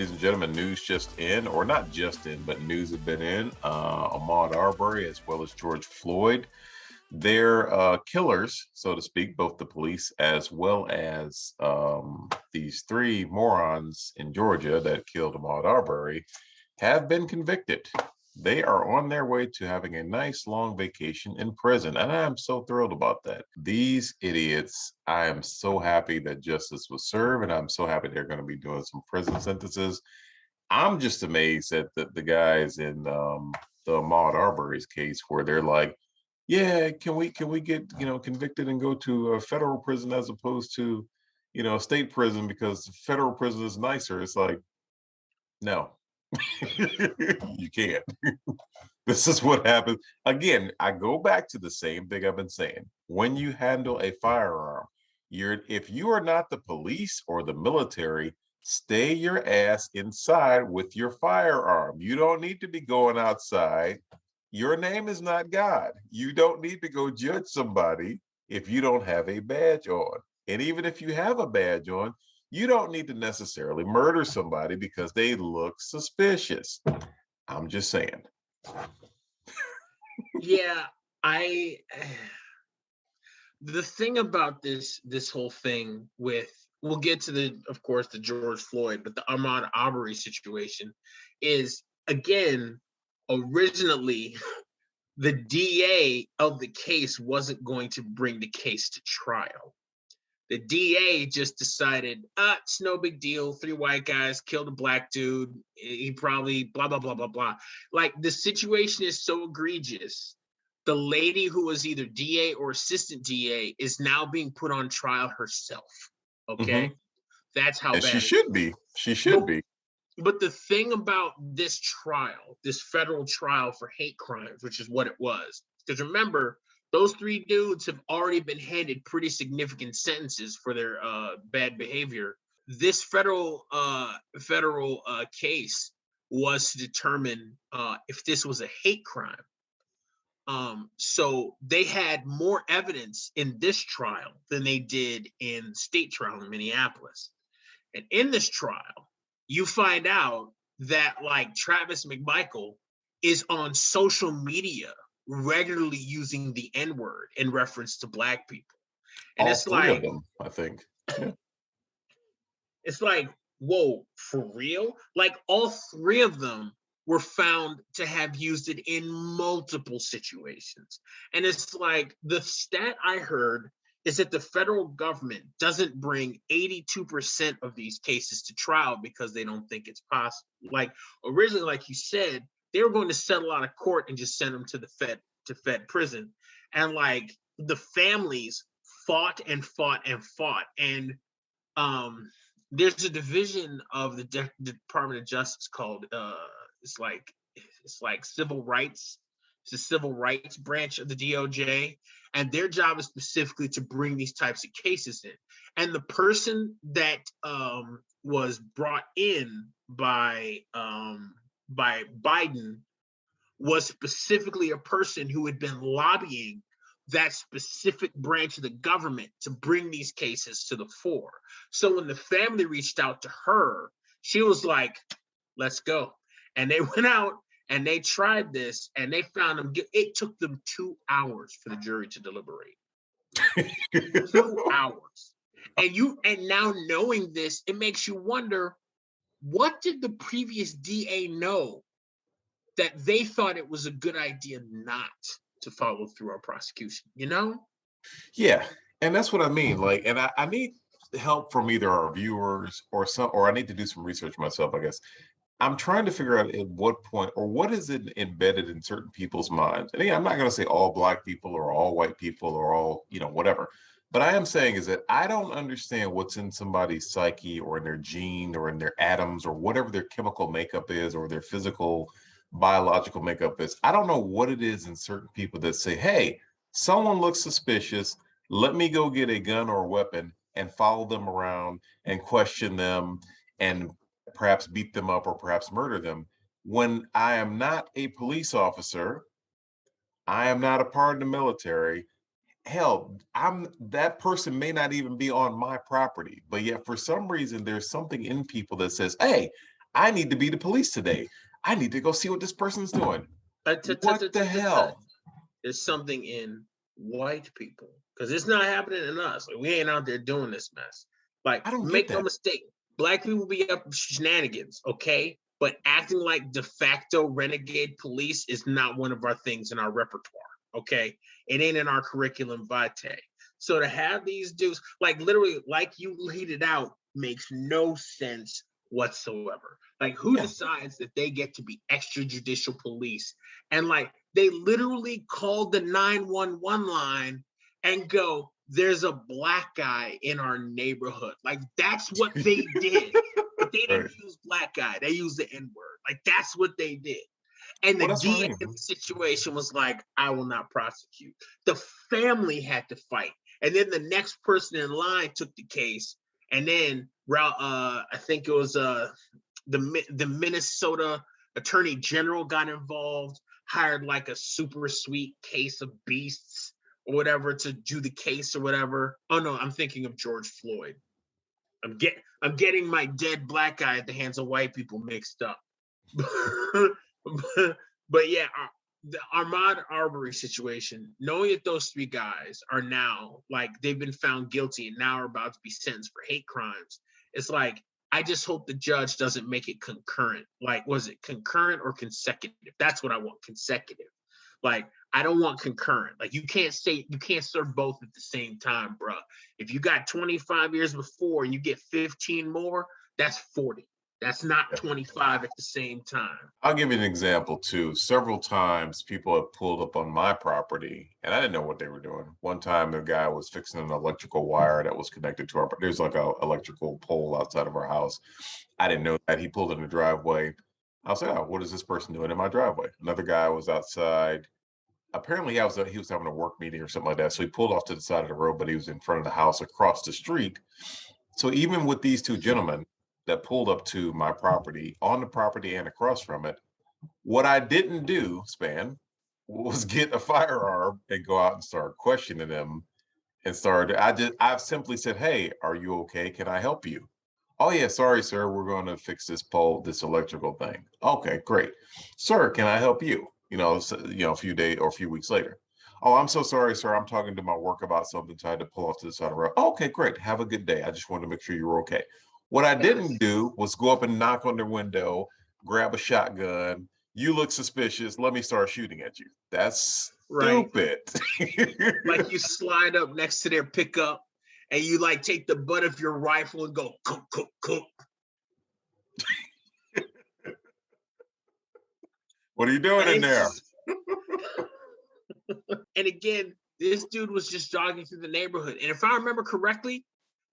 ladies and gentlemen, news just in, or not just in, but news have been in. Ahmaud Arbery as well as George Floyd. They're killers, so to speak, both the police as well as these three morons in Georgia that killed Ahmaud Arbery have been convicted. They are on their way to having a nice long vacation in prison, and I'm so thrilled about that. These idiots, I am so happy that justice was served, and I'm so happy they're going to be doing some prison sentences. I'm just amazed at the guys in the Ahmaud Arbery's case where they're like, yeah, can we get convicted and go to a federal prison as opposed to a state prison because federal prison is nicer. It's like, no, you can't. This is what happens. Again, I go back to the same thing I've been saying. When you handle a firearm, if you are not the police or the military, stay your ass inside with your firearm. You don't need to be going outside. Your name is not God. You don't need to go judge somebody if you don't have a badge on. And even if you have a badge on, you don't need to necessarily murder somebody because they look suspicious. I'm just saying. Yeah, the thing about this whole thing with, we'll get to of course the George Floyd, but the Ahmaud Arbery situation is, again, originally the DA of the case wasn't going to bring the case to trial. The DA just decided, it's no big deal. 3 white guys killed a black dude. He probably blah, blah, blah, blah, blah. Like, the situation is so egregious. The lady who was either DA or assistant DA is now being put on trial herself. Okay? Mm-hmm. That's how bad she should be. She should be. But the thing about this trial, this federal trial for hate crimes, which is what it was, because remember, those 3 dudes have already been handed pretty significant sentences for their bad behavior. This federal case was to determine if this was a hate crime. So they had more evidence in this trial than they did in state trial in Minneapolis. And in this trial, you find out that, like, Travis McMichael is on social media regularly using the N-word in reference to black people. And all 3 of them, I think. Yeah. It's like, whoa, for real? Like, all 3 of them were found to have used it in multiple situations. And it's like, the stat I heard is that the federal government doesn't bring 82% of these cases to trial because they don't think it's possible. Like, originally, like you said, they were going to settle out of court and just send them to the Fed prison. And, like, the families fought and fought and fought. And there's a division of the Department of Justice called it's like civil rights. It's the civil rights branch of the DOJ, and their job is specifically to bring these types of cases in. And the person that was brought in by Biden was specifically a person who had been lobbying that specific branch of the government to bring these cases to the fore. So when the family reached out to her, she was like, let's go. And they went out and they tried this, and they found them. It took them 2 hours for the jury to deliberate. 2 hours. And now knowing this, it makes you wonder, what did the previous DA know that they thought it was a good idea not to follow through on prosecution, Yeah, and that's what I mean. Like, and I need help from either our viewers or I need to do some research myself, I guess. I'm trying to figure out at what point or what is it embedded in certain people's minds. And I'm not going to say all black people or all white people or all, whatever. But I am saying is that I don't understand what's in somebody's psyche or in their gene or in their atoms or whatever their chemical makeup is or their physical biological makeup is. I don't know what it is in certain people that say, hey, someone looks suspicious. Let me go get a gun or a weapon and follow them around and question them and perhaps beat them up or perhaps murder them. When I am not a police officer, I am not a part of the military. Hell, that person may not even be on my property, but yet for some reason there's something in people that says, hey, I need to be the police today. I need to go see what this person's doing. What the hell? There's something in white people because it's not happening in us. Like, we ain't out there doing this mess. Like, I don't get make no that. mistake, black people be up shenanigans, okay? But acting like de facto renegade police is not one of our things in our repertoire, okay? It ain't in our curriculum vitae. So to have these dudes, like literally, like you laid it out, makes no sense whatsoever. Like, who Yeah. decides that they get to be extrajudicial police? And like, they literally called the 911 line and go, there's a black guy in our neighborhood. Like, that's what they did. But they Right. didn't use black guy. They used the N-word. Like, that's what they did. And the Well, that's what I DA mean. in the situation was like, I will not prosecute. The family had to fight. And then the next person in line took the case. And then I think it was the Minnesota Attorney General got involved, hired like a super sweet case of beasts or whatever to do the case or whatever. Oh no, I'm thinking of George Floyd. I'm getting my dead black guy at the hands of white people mixed up. But yeah, the Ahmaud Arbery situation, knowing that those three guys are now like they've been found guilty and now are about to be sentenced for hate crimes, it's like I just hope the judge doesn't make it concurrent. Like, was it concurrent or consecutive? That's what I want, consecutive. Like, I don't want concurrent. Like, you can't serve both at the same time, bro. If you got 25 years before and you get 15 more, that's 40. That's not 25 at the same time. I'll give you an example too. Several times people have pulled up on my property and I didn't know what they were doing. One time the guy was fixing an electrical wire that was connected to there's like a electrical pole outside of our house. I didn't know that. He pulled in the driveway. I was like, oh, what is this person doing in my driveway? Another guy was outside. Apparently he was having a work meeting or something like that. So he pulled off to the side of the road, but he was in front of the house across the street. So even with these two gentlemen that pulled up to my property, on the property and across from it, what I didn't do, Span, was get a firearm and go out and start questioning them and I've simply said, hey, are you okay? Can I help you? Oh yeah, sorry, sir. We're going to fix this electrical thing. Okay, great. Sir, can I help you? A few days or a few weeks later. Oh, I'm so sorry, sir. I'm talking to my work about something, so I had to pull off to the side of the road. Oh, okay, great. Have a good day. I just wanted to make sure you were okay. What I didn't do was go up and knock on their window, grab a shotgun. You look suspicious. Let me start shooting at you. That's stupid. Like, you slide up next to their pickup and you like take the butt of your rifle and go cook, cook, cook. What are you doing in there? And again, this dude was just jogging through the neighborhood. And if I remember correctly,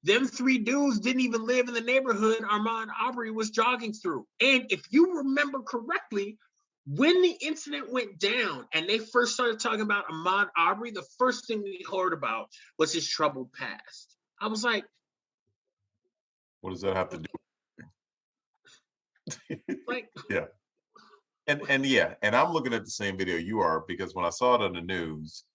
them three dudes didn't even live in the neighborhood Ahmaud Arbery was jogging through. And if you remember correctly, when the incident went down and they first started talking about Ahmaud Arbery, the first thing we heard about was his troubled past. I was like, what does that have to do? Like, yeah. And I'm looking at the same video you are, because when I saw it on the news,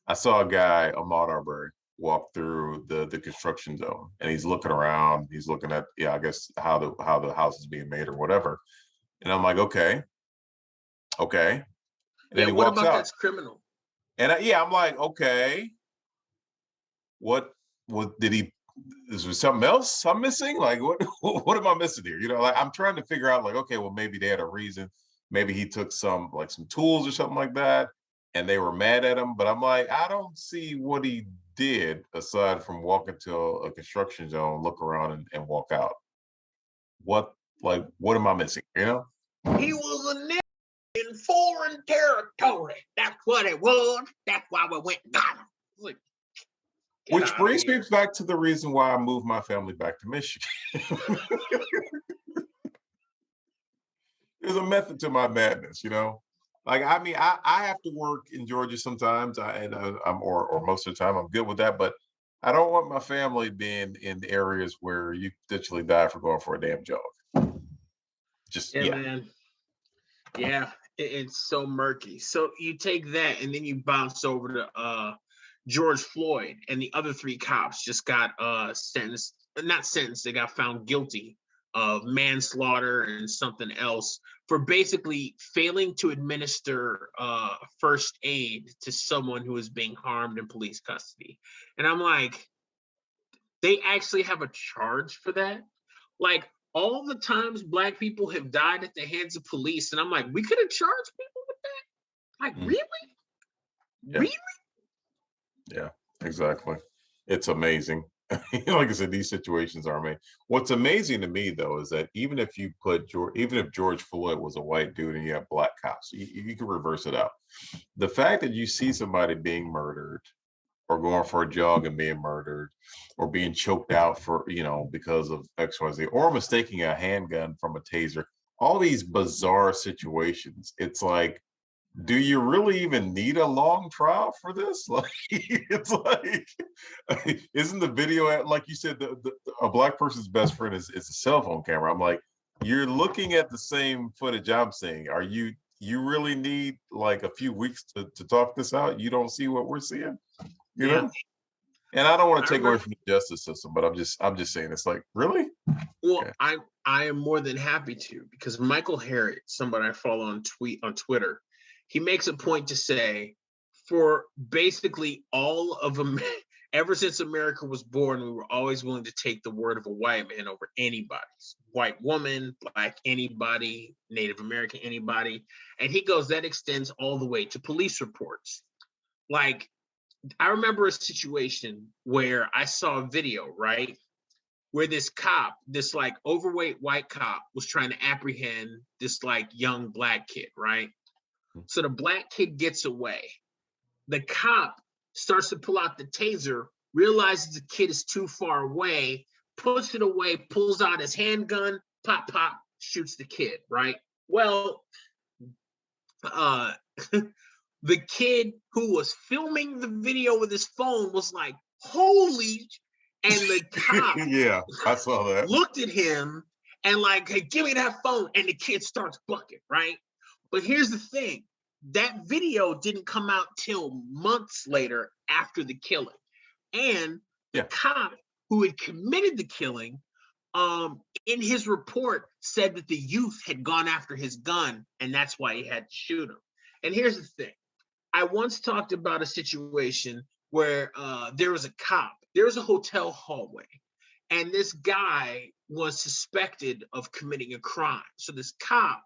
I saw a guy, Ahmaud Arbery, walk through the construction zone, and he's looking around. He's looking at, I guess how the house is being made or whatever. And I'm like, okay. And then he what walks about out. that's criminal? And I'm like, okay, what did he? Is there something else I'm missing? Like, what am I missing here? Like, I'm trying to figure out, like, okay, well, maybe they had a reason. Maybe he took some tools or something like that, and they were mad at him. But I'm like, I don't see what he did aside from walk into a construction zone, look around, and walk out. What am I missing? He was a nigga in foreign territory. That's what it was. That's why we went and got him. Like, which brings me back to the reason why I moved my family back to Michigan. There's a method to my madness, Like, I mean, I have to work in Georgia sometimes, or most of the time I'm good with that, but I don't want my family being in areas where you literally die for going for a damn jog. Man. Yeah, it's so murky. So you take that and then you bounce over to George Floyd, and the other three cops just got sentenced, not sentenced, they got found guilty of manslaughter and something else for basically failing to administer first aid to someone who is being harmed in police custody. And I'm like, they actually have a charge for that? Like all the times black people have died at the hands of police, and I'm like, we could have charged people with that? Like, Mm. really? Yeah. Really? Yeah, exactly. It's amazing. Like I said, these situations are amazing. What's amazing to me though is that even if you put George, even if George Floyd was a white dude and you have black cops, you can reverse it out. The fact that you see somebody being murdered or going for a jog and being murdered or being choked out for, because of XYZ, or mistaking a handgun from a taser, all these bizarre situations. It's like, do you really even need a long trial for this? Like, it's like, isn't the video like you said, a black person's best friend is a cell phone camera? I'm like, you're looking at the same footage I'm seeing. You really need like a few weeks to talk this out? You don't see what we're seeing, you Yeah. know? And I don't want I to take away remember. from the justice system, but I'm just saying, it's like, really? Well, Okay. I am more than happy to, because Michael Harriot, somebody I follow on Twitter, he makes a point to say, for basically all of ever since America was born, we were always willing to take the word of a white man over anybody's white woman, black anybody, Native American anybody, and he goes that extends all the way to police reports. Like I remember a situation where I saw a video, right? Where this cop, this like overweight white cop, was trying to apprehend this like young black kid, right? So the black kid gets away. The cop starts to pull out the taser, realizes the kid is too far away, puts it away, pulls out his handgun, pop, pop, shoots the kid, right? Well, uh, the kid who was filming the video with his phone was like, holy, and the cop Yeah, I saw that. looked at him and like, hey, give me that phone. And the kid starts bucking, right? But here's the thing. That video didn't come out till months later after the killing. And the Yeah. cop who had committed the killing, in his report said that the youth had gone after his gun and that's why he had to shoot him. And here's the thing. I once talked about a situation where there was a cop, there was a hotel hallway, and this guy was suspected of committing a crime. So this cop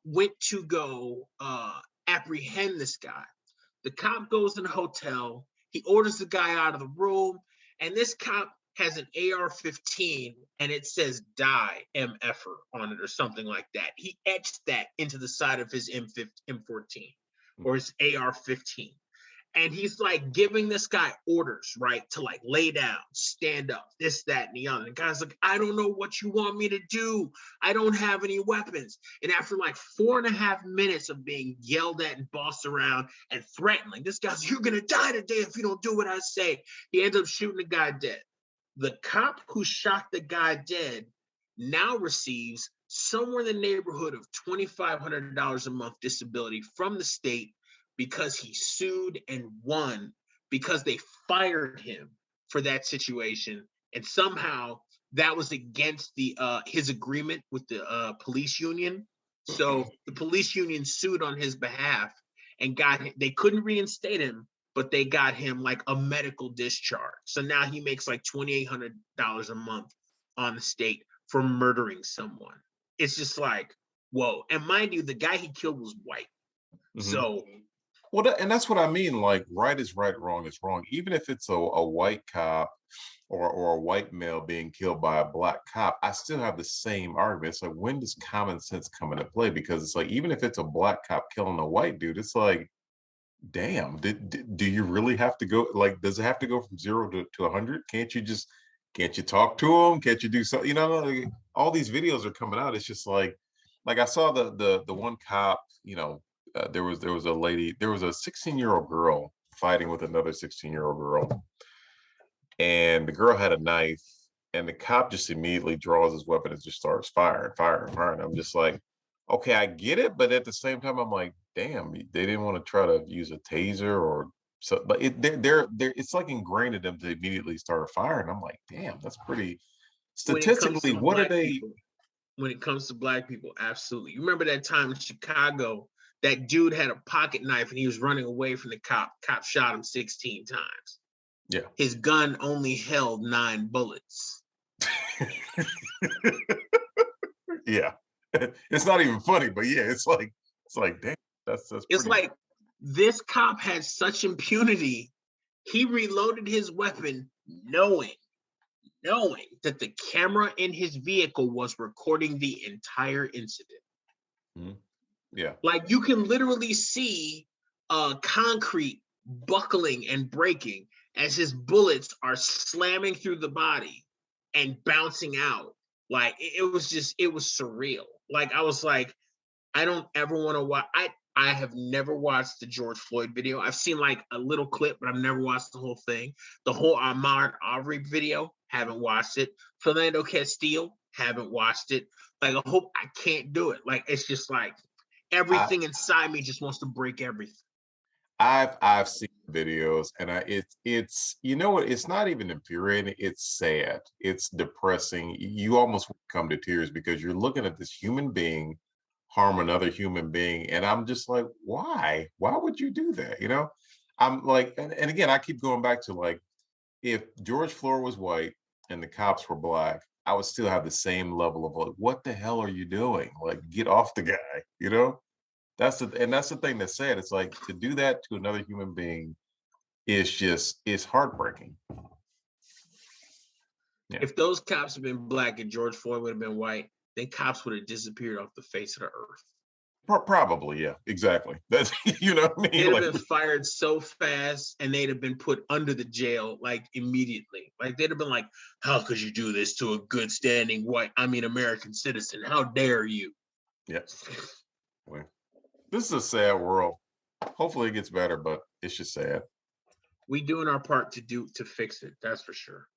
went to go apprehend this guy. The cop goes in the hotel, he orders the guy out of the room, and this cop has an AR-15 and it says die MFer on it or something like that. He etched that into the side of his M14 or his AR-15. And he's like giving this guy orders, right? To like lay down, stand up, this, that, and the other. The guy's like, I don't know what you want me to do. I don't have any weapons. And after like 4.5 minutes of being yelled at and bossed around and threatened, like this guy's, you're gonna die today if you don't do what I say. He ends up shooting the guy dead. The cop who shot the guy dead now receives somewhere in the neighborhood of $2,500 a month disability from the state because he sued and won because they fired him for that situation. And somehow that was against the his agreement with the police union. So the police union sued on his behalf and they couldn't reinstate him, but they got him like a medical discharge. So now he makes like $2,800 a month on the state for murdering someone. It's just like, whoa. And mind you, the guy he killed was white. Mm-hmm. So well, and that's what I mean. Like, right is right, wrong is wrong. Even if it's a white cop or a white male being killed by a black cop, I still have the same argument. It's like, when does common sense come into play? Because it's like, even if it's a black cop killing a white dude, it's like, damn, do you really have to go? Like, does it have to go from 0 to 100? Can't you talk to him? Can't you do something? Like, all these videos are coming out. It's just like I saw the one cop, there was a lady, there was a 16-year-old girl fighting with another 16-year-old girl, and the girl had a knife, and the cop just immediately draws his weapon and just starts firing. I'm just like, okay, I get it, but at the same time, I'm like, damn, they didn't want to try to use a taser or so, but they're it's like ingrained in them to immediately start firing. I'm like, damn, that's pretty. When it comes Statistically, to what are black they? people, absolutely. You remember that time in Chicago, that dude had a pocket knife and he was running away from the cop. Cop shot him 16 times. Yeah. His gun only held 9 bullets. Yeah. It's not even funny, but yeah, it's like damn, that's It's pretty. like this cop had such impunity. He reloaded his weapon knowing that the camera in his vehicle was recording the entire incident. Mhm. Yeah. Like you can literally see concrete buckling and breaking as his bullets are slamming through the body and bouncing out. Like it was surreal. Like I was like, I don't ever want to watch. I have never watched the George Floyd video. I've seen like a little clip, but I've never watched the whole thing. The whole Ahmaud Arbery video, haven't watched it. Philando Castile, haven't watched it. Like I hope I can't do it. Like it's just like I everything inside me just wants to break everything. I've seen videos, and it's you know what, it's not even infuriating, it's sad, it's depressing. You almost come to tears because you're looking at this human being harm another human being, and I'm just like, why would you do that, you know? I'm like, and again, I keep going back to like, if George Floyd was white and the cops were black, I would still have the same level of like, what the hell are you doing? Like, get off the guy, you know? That's the thing that's sad. It's like to do that to another human being is just it's heartbreaking. Yeah. If those cops had been black and George Floyd would have been white, then cops would have disappeared off the face of the earth. Probably, yeah, exactly. That's you know what I mean? They'd have Like, been fired so fast and they'd have been put under the jail like immediately. Like they'd have been like, how could you do this to a good standing American citizen? How dare you? yeah. Well, this is a sad world. Hopefully it gets better, but it's just sad. We doing our part to fix it, that's for sure.